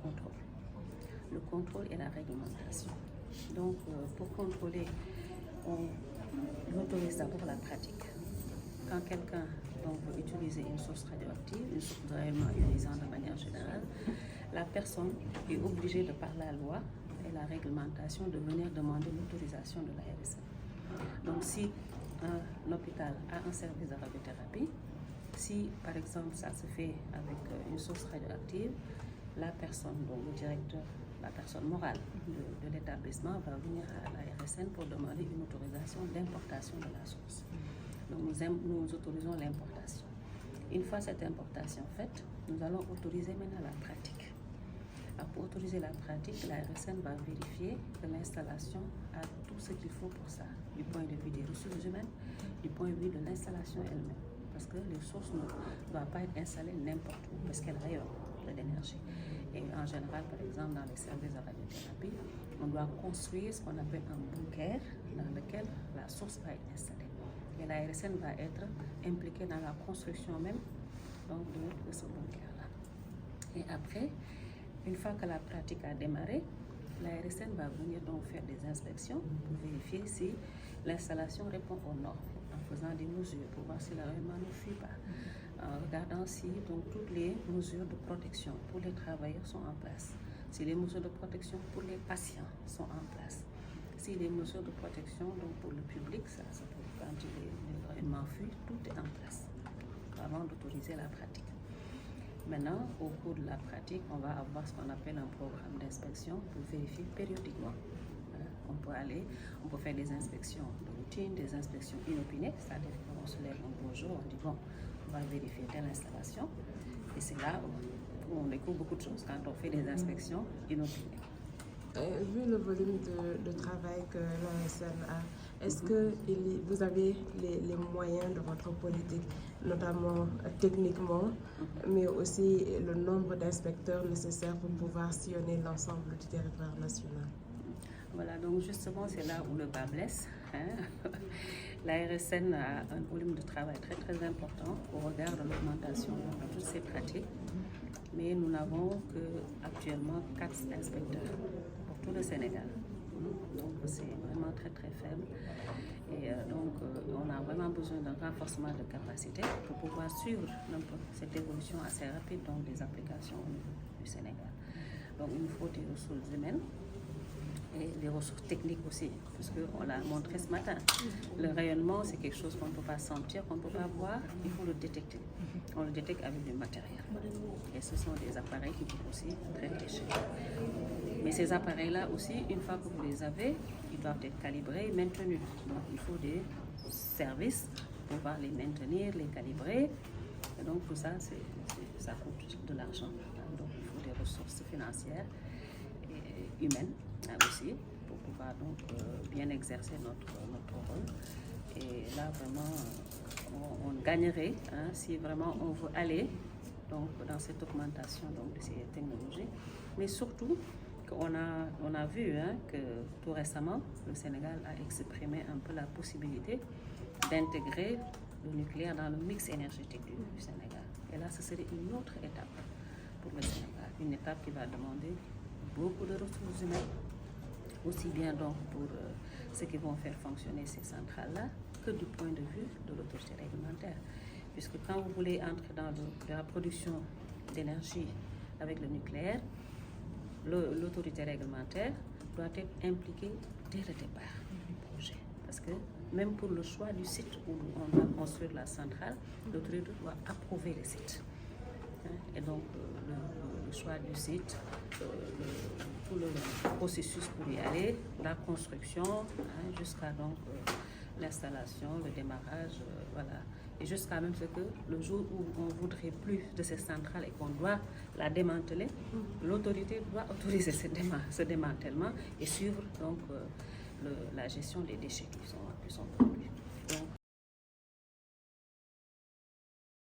contrôle. Le contrôle et la réglementation. Donc, pour contrôler, on autorise d'abord la pratique. Quand quelqu'un veut utiliser une source radioactive, une source de rayonnement ionisant de manière générale, la personne est obligée de, par la loi et la réglementation, de venir demander l'autorisation de l'ARSN. Donc, si un hôpital a un service de radiothérapie, si par exemple ça se fait avec une source radioactive, la personne, donc le directeur, la personne morale de l'établissement va venir à l'ARSN pour demander une autorisation d'importation de la source. Donc nous autorisons l'importation. Une fois cette importation faite, nous allons autoriser maintenant la pratique. Alors pour autoriser la pratique, l'ARSN va vérifier que l'installation a tout ce qu'il faut pour ça, du point de vue des ressources humaines, du point de vue de l'installation elle-même. Parce que les sources ne doivent pas être installées n'importe où, parce qu'elles rayonnent de l'énergie. Et en général, par exemple, dans les services de radiothérapie, on doit construire ce qu'on appelle un bunker dans lequel la source va être installée. Et l'ARSN va être impliquée dans la construction même donc, de ce bunker-là. Et après, une fois que la pratique a démarré, l'ARSN va venir donc faire des inspections pour vérifier si l'installation répond aux normes, en faisant des mesures pour voir si le rayonnement ne fuit pas, en regardant si donc, toutes les mesures de protection pour les travailleurs sont en place, si les mesures de protection pour les patients sont en place, si les mesures de protection donc, pour le public, ça pour quand le rayonnement fuit, tout est en place avant d'autoriser la pratique. Maintenant, au cours de la pratique, on va avoir ce qu'on appelle un programme d'inspection pour vérifier périodiquement. On peut faire des inspections de routine, des inspections inopinées, c'est-à-dire qu'on se lève un beau jour, on dit bon, on va vérifier telle installation, et c'est là où on découvre beaucoup de choses quand on fait des inspections inopinées. Vu le volume de travail que l'ARSN a, est-ce que vous avez les moyens de votre politique, notamment techniquement, mais aussi le nombre d'inspecteurs nécessaires pour pouvoir sillonner l'ensemble du territoire national? Voilà, donc justement, c'est là où le bas blesse. L'ARSN a un volume de travail très très important au regard de l'augmentation de toutes ces pratiques, mais nous n'avons qu'actuellement 4 inspecteurs pour tout le Sénégal. Donc c'est vraiment très très faible. Et donc on a vraiment besoin d'un renforcement de capacité pour pouvoir suivre cette évolution assez rapide donc, des applications au niveau du Sénégal. Donc il nous faut des ressources humaines et des ressources techniques aussi, puisqu'on l'a montré ce matin. Le rayonnement, c'est quelque chose qu'on ne peut pas sentir, qu'on ne peut pas voir, il faut le détecter. On le détecte avec du matériel. Et ce sont des appareils qui peuvent aussi très léchés. Mais ces appareils-là aussi, une fois que vous les avez, ils doivent être calibrés et maintenus. Donc il faut des services pour pouvoir les maintenir, les calibrer. Et donc tout ça, ça coûte de l'argent. Donc il faut des ressources financières et humaines aussi pour pouvoir donc bien exercer notre rôle. Et là vraiment on gagnerait si vraiment on veut aller donc dans cette augmentation donc de ces technologies, mais surtout qu'on a vu que tout récemment le Sénégal a exprimé un peu la possibilité d'intégrer le nucléaire dans le mix énergétique du Sénégal. Et là ce serait une autre étape pour le Sénégal, une étape qui va demander beaucoup de ressources humaines, aussi bien donc pour ceux qui vont faire fonctionner ces centrales-là, que du point de vue de l'autorité réglementaire. Puisque quand vous voulez entrer dans la production d'énergie avec le nucléaire, l'autorité réglementaire doit être impliquée dès le départ du projet. Parce que même pour le choix du site où on va construire la centrale, l'autorité doit approuver le site. Et donc le choix du site, tout le processus pour y aller, la construction, jusqu'à donc l'installation, le démarrage, voilà. Et jusqu'à même ce que le jour où on ne voudrait plus de cette centrale et qu'on doit la démanteler, l'autorité doit autoriser ce démantèlement et suivre donc la gestion des déchets qui sont produits.